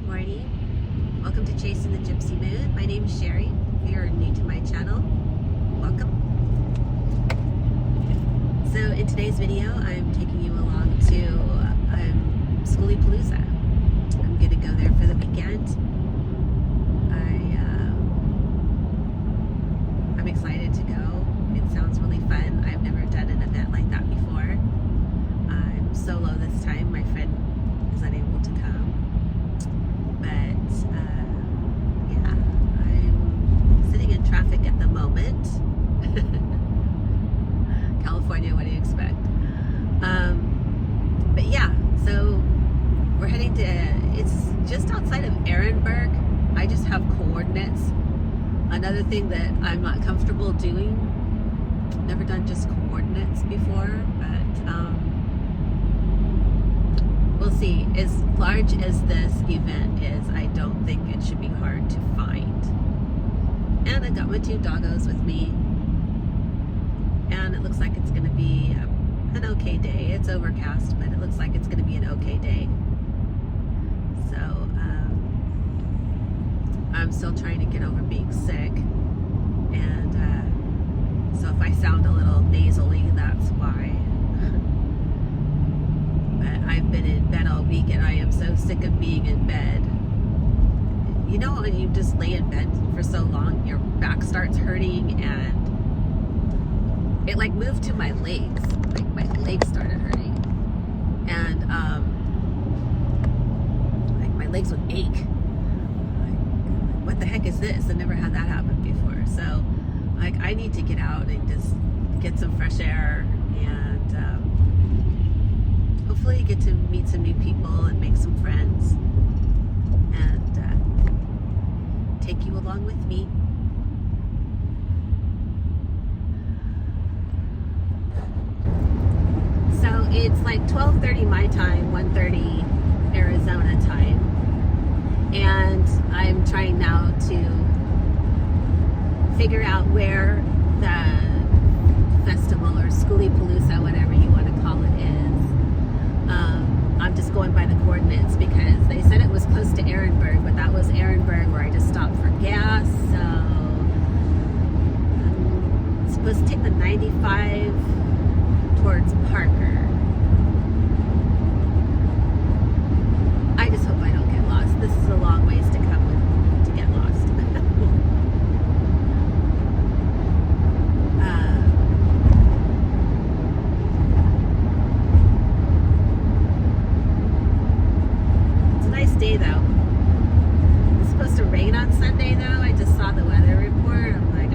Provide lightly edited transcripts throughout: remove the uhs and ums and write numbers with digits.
morning. Welcome to Chasing the Gypsy Mood. My name is Sherry. If you're new to my channel, welcome. So in today's video, I'm taking you along to Skooliepalooza. I'm going to go there for the weekend. I'm excited to go. It sounds really fun. I've never done an event like that before. I'm solo this time. My friend is unable to come. But yeah, I'm sitting in traffic at the moment. California, what do you expect? But yeah, so we're heading to, it's just outside of Ehrenberg. I just have coordinates. Another thing that I'm not comfortable doing, never done just coordinates before, but we'll see. As large as this event is, I don't think it should be hard to find. And I got my two doggos with me, and it looks like it's going to be an okay day. It's overcast, but it looks like it's going to be an okay day. So I'm still trying to get over being sick, and so if I sound a little nasally, that's why. But I've been in bed all week, and I am so sick of being in bed. You know, when you just lay in bed for so long, your back starts hurting, and it like moved to my legs. Like my legs started hurting, and like my legs would ache. What the heck is this? I've never had that happen before. So like I need to get out and just get some fresh air, and hopefully get to meet some new people and make some friends, and take you along with me. So it's like 12:30 my time, 1:30 Arizona time. And I'm trying now to figure out where the festival or Skooliepalooza, whatever you want to call it, is. I'm just going by the coordinates because they said it was close to Ehrenberg, but that was Ehrenberg where I just stopped for gas. So I'm supposed to take the 95 towards Parker. I just hope I don't get lost. This is a long ways to come to get lost. It's a nice day though. It's supposed to rain on Sunday though. I just saw the weather report. I'm like,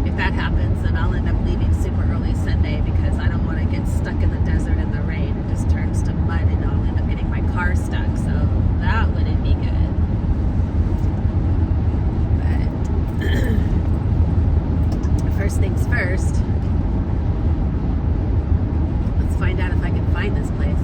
if that happens, then I'll end up leaving super early Sunday because I don't want to get stuck in the desert in the rain. It just turns to mud and I'll end up getting my car stuck, so that wouldn't be good. But first things first, let's find out if I can find this place.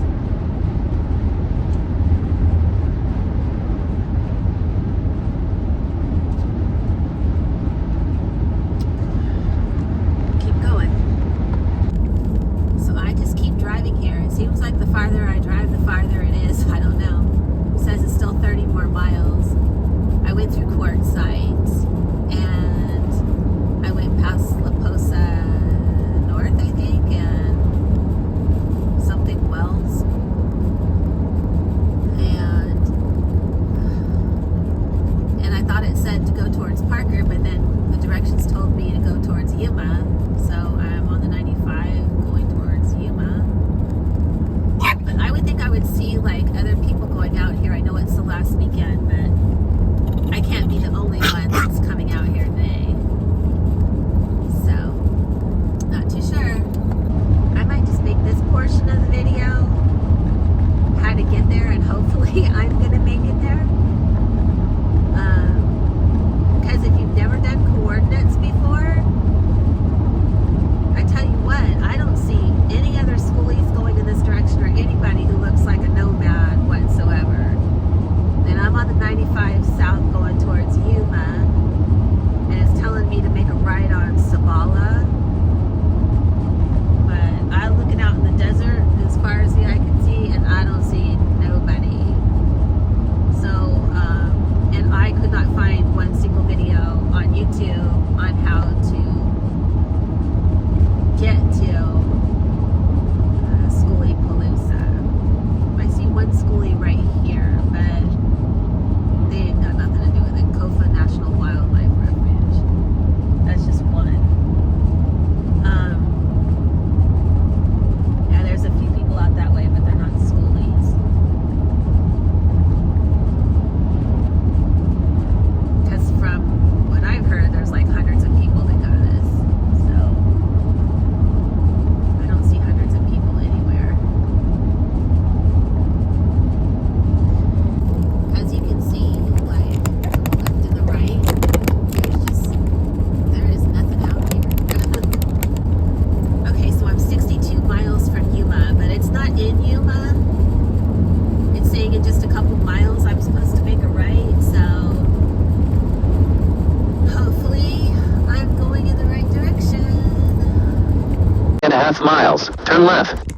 miles, turn left.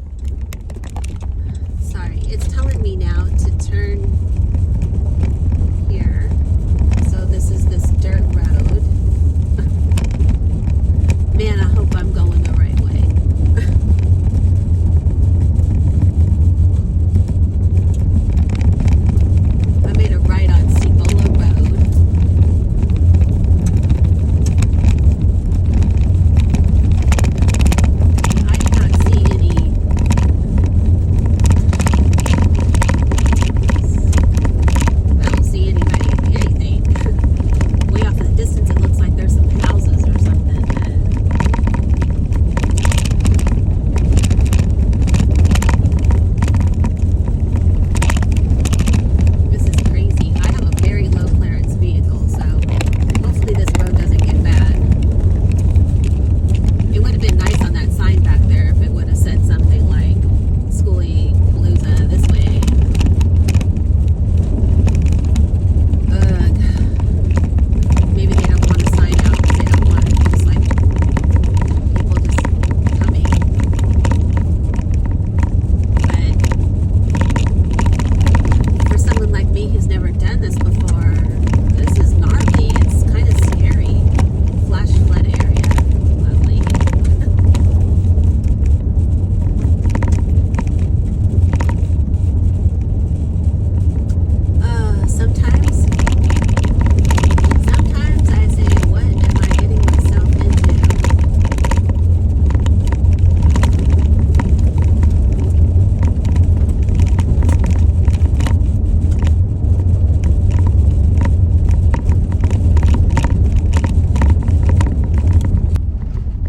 Sorry, it's telling me now to turn here. So this is this dirt road. Man, I hope I'm going the right way. I made a right on Skolie Road. I do not see any. I don't see anybody, anything. Way off in the distance, it looks like there's some houses or something. This is crazy. I have a very low clearance vehicle, so hopefully this road doesn't get bad. It would have been nice on that sign back there if it would have said something like Skokiepalooza this way. Ugh. Maybe they don't want to sign out because they don't want just like people just coming. But for someone like me who's never done this before, this is gnarly. It's kind of scary. Flash flood area. Lovely. Sometimes I say, what am I getting myself into?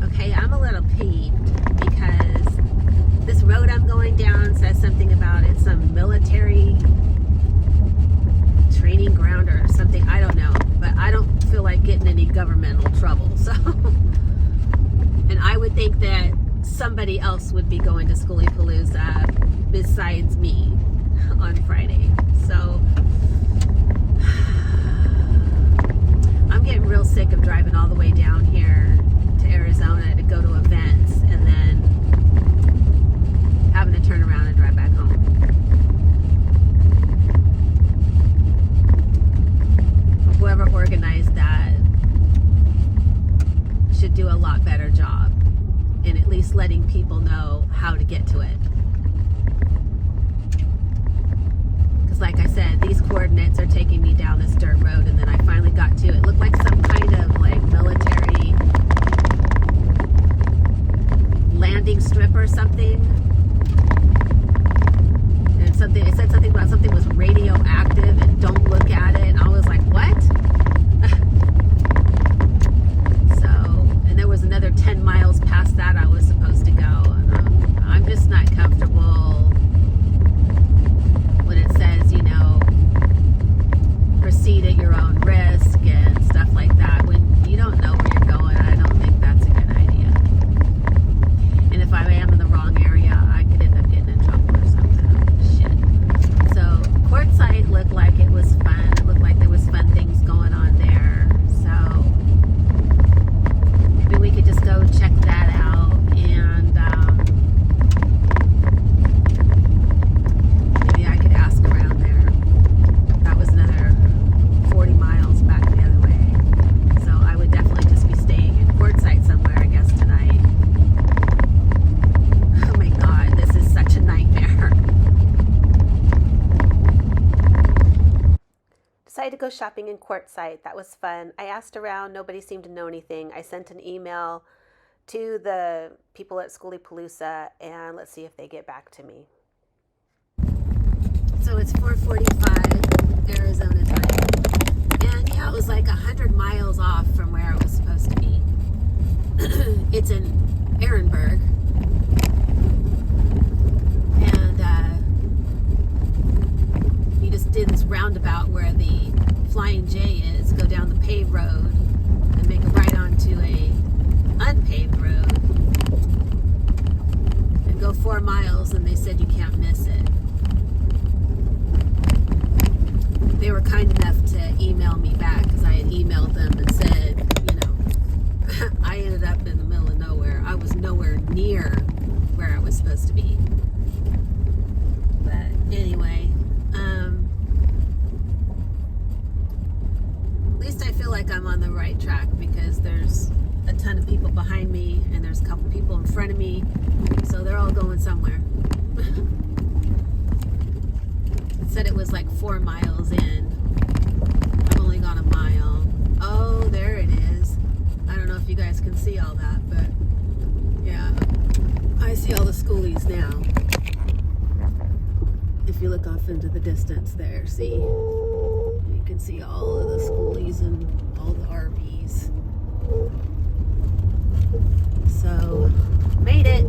Okay, I'm a little peeved because this road I'm going down says something about it's some military training ground or something. I don't know, but I don't feel like getting any governmental trouble. So, and I would think that somebody else would be going to Skooliepalooza besides me on Friday. So I'm getting real sick of driving all the way down here to Arizona to go to events and then having to turn around and drive back home. Whoever organized that should do a lot better job in at least letting people know how to get to it. Because like I said, these coordinates are taking me down this dirt road, and then I finally got to it. It looked like some kind of like military landing strip or something. And it said something about something was radioactive and don't look at it, and I was like, what? So, and there was another 10 miles past that I was supposed to go, and I'm just not comfortable when it says, you know, proceed at your own risk and stuff like that. When you don't know where you're going, I don't think that's a good idea. And if I am in the wrong area, I could end up getting in trouble or something. Shit. So, Quartzsite looked like it was fun. It looked like there was fun things going on there. So, maybe we could just go check that out, and maybe I could ask around there. That was another 40 miles back the other way. So I would definitely just be staying in Quartzsite somewhere, I guess, tonight. Oh my God, this is such a nightmare. Decided to go shopping in Quartzsite. That was fun. I asked around. Nobody seemed to know anything. I sent an email to the people at Skooliepalooza, and let's see if they get back to me. So it's 4:45 Arizona time. And yeah, it was like 100 miles off from where I was supposed to be. It's in Ehrenberg. And you just did this roundabout where the Flying J is, go down the paved road and make a right onto a unpaved road and go 4 miles, and they said you can't miss it. They were kind enough to email me back because I had emailed them and said, you know, I ended up in the middle of nowhere. I was nowhere near where I was supposed to be. But anyway, at least I feel like I'm on the right track because there's a ton of people behind me and there's a couple people in front of me, so they're all going somewhere. It said it was like 4 miles in. I've only gone a mile. Oh, there it is. I don't know if you guys can see all that, but yeah, I see all the schoolies now. If you look off into the distance there, see, you can see all of the schoolies and all the RVs. So, made it.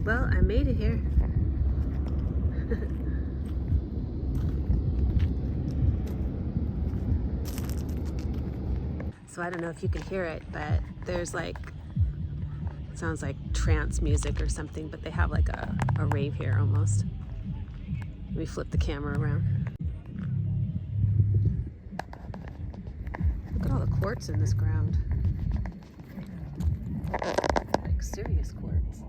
Well, I made it here. So I don't know if you can hear it, but there's like, it sounds like trance music or something, but they have like a rave here almost. Let me flip the camera around. Look at all the quartz in this ground. Like serious quartz.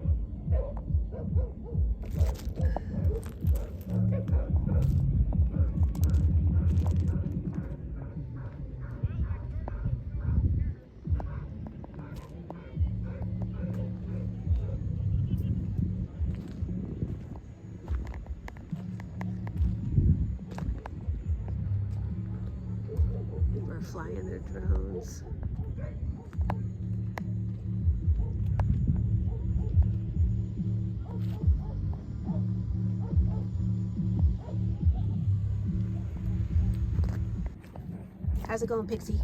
We're flying their drones. How's it going, Pixie?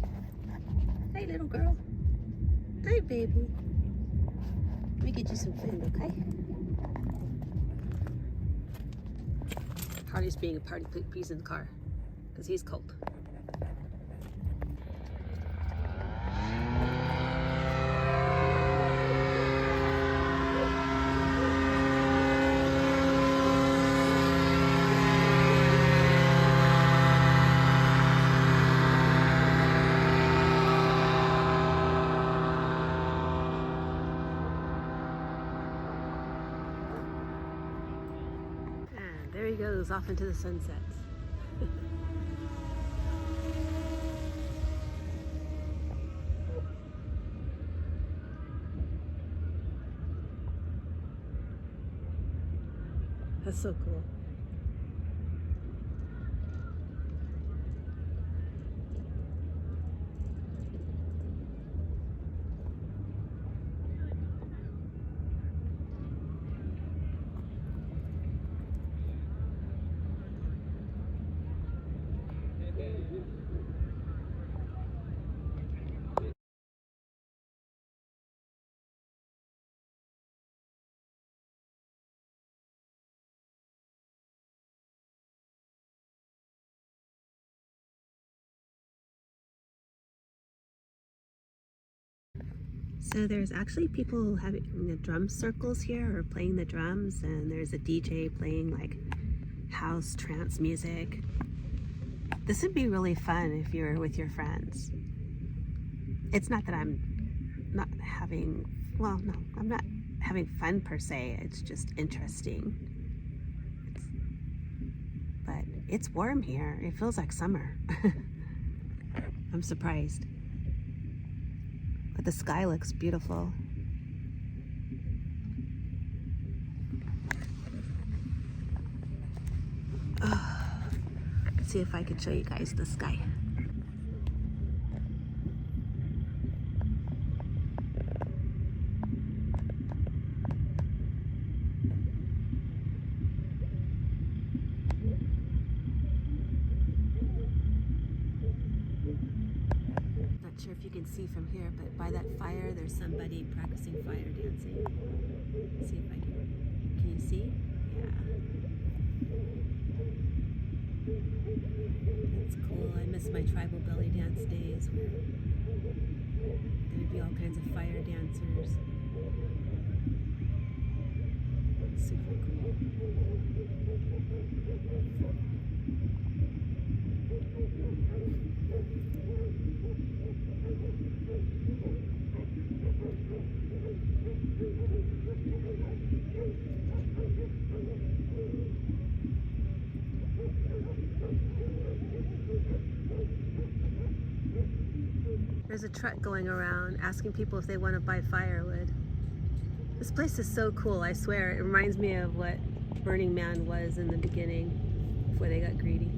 Hey, little girl. Hey, baby. Let me get you some food, okay? Hardy's being a party piece in the car because he's cold. There he goes off into the sunsets. That's so cool. So there's actually people having the drum circles here or playing the drums, and there's a DJ playing like house trance music. This would be really fun if you're with your friends. It's not that I'm not having, well, no, I'm not having fun per se. It's just interesting. But it's warm here. It feels like summer. I'm surprised. But the sky looks beautiful. Oh, let's see if I can show you guys the sky. Not sure if you can see from here, but by that fire, there's somebody practicing fire dancing. Let's see if I can you see? Yeah. That's cool. I miss my tribal belly dance days where there'd be all kinds of fire dancers. Super cool. There's a truck going around asking people if they want to buy firewood. This place is so cool, I swear. It reminds me of what Burning Man was in the beginning, before they got greedy.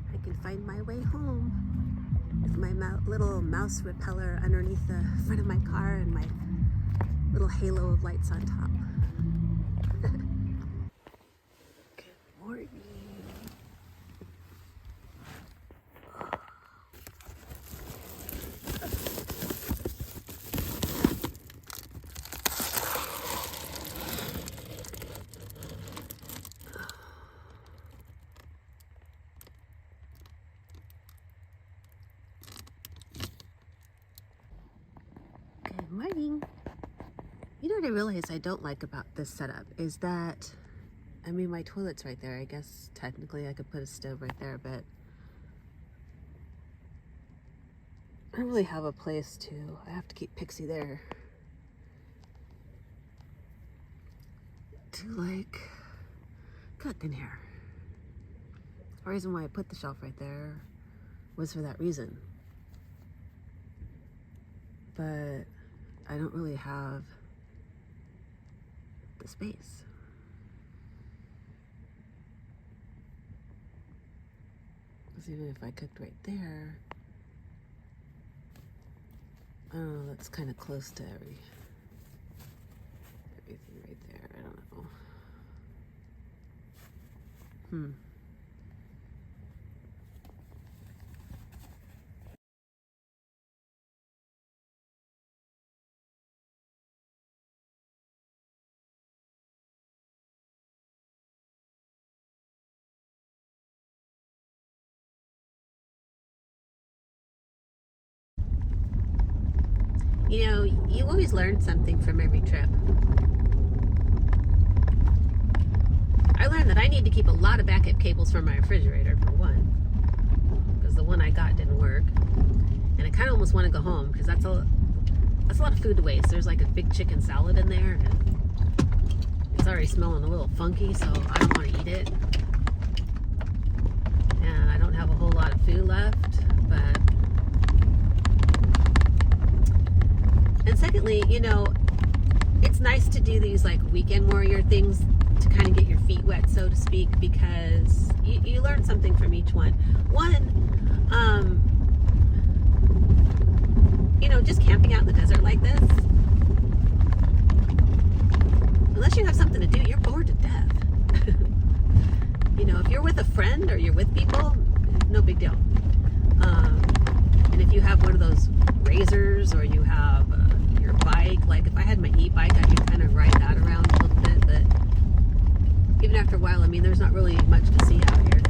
I can find my way home with my little mouse repeller underneath the front of my car and my little halo of lights on top. Good morning. Good morning. You know what I realized I don't like about this setup is that, I mean, my toilet's right there. I guess technically I could put a stove right there, but I don't really have a place to. I have to keep Pixie there to like cook in here. The reason why I put the shelf right there was for that reason. But I don't really have the space. Because even if I cooked right there, I don't know, that's kind of close to everything right there. I don't know. You know, you always learn something from every trip. I learned that I need to keep a lot of backup cables for my refrigerator, for one, because the one I got didn't work. And I kind of almost want to go home because that's a lot of food to waste. There's like a big chicken salad in there, and it's already smelling a little funky, so I don't want to eat it. And I don't have a whole lot of food left, but... And secondly, you know, it's nice to do these like weekend warrior things to kind of get your feet wet, so to speak, because you learn something from each one. You know, just camping out in the desert like this, unless you have something to do, you're bored to death. You know, if you're with a friend or you're with people, no big deal. And if you have one of those razors or you have your bike, like if I had my e-bike, I could kind of ride that around a little bit, but even after a while, I mean, there's not really much to see out here.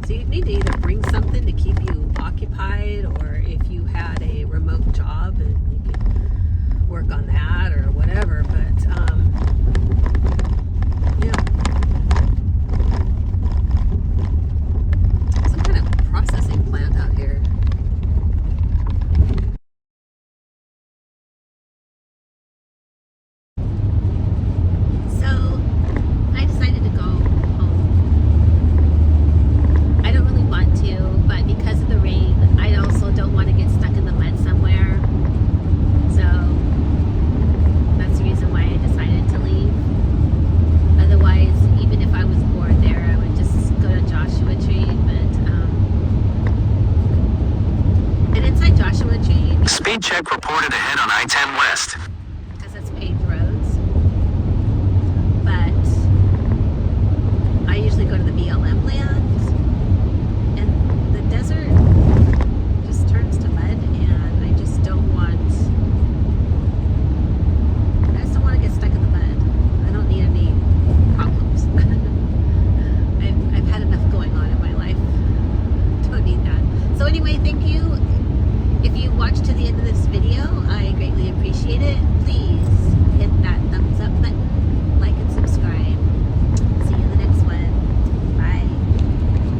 So you need to either bring something to keep you occupied, or if you had a remote job and you could work on that or whatever, but yeah. Speed check reported ahead on I-10 West. because it's paved roads. But I usually go to the BLM land, and the desert just turns to mud, and I just don't want to get stuck in the mud. I don't need any problems. I've had enough going on in my life. Don't need that. So anyway, thank you. If you watched to the end of this video, I greatly appreciate it. Please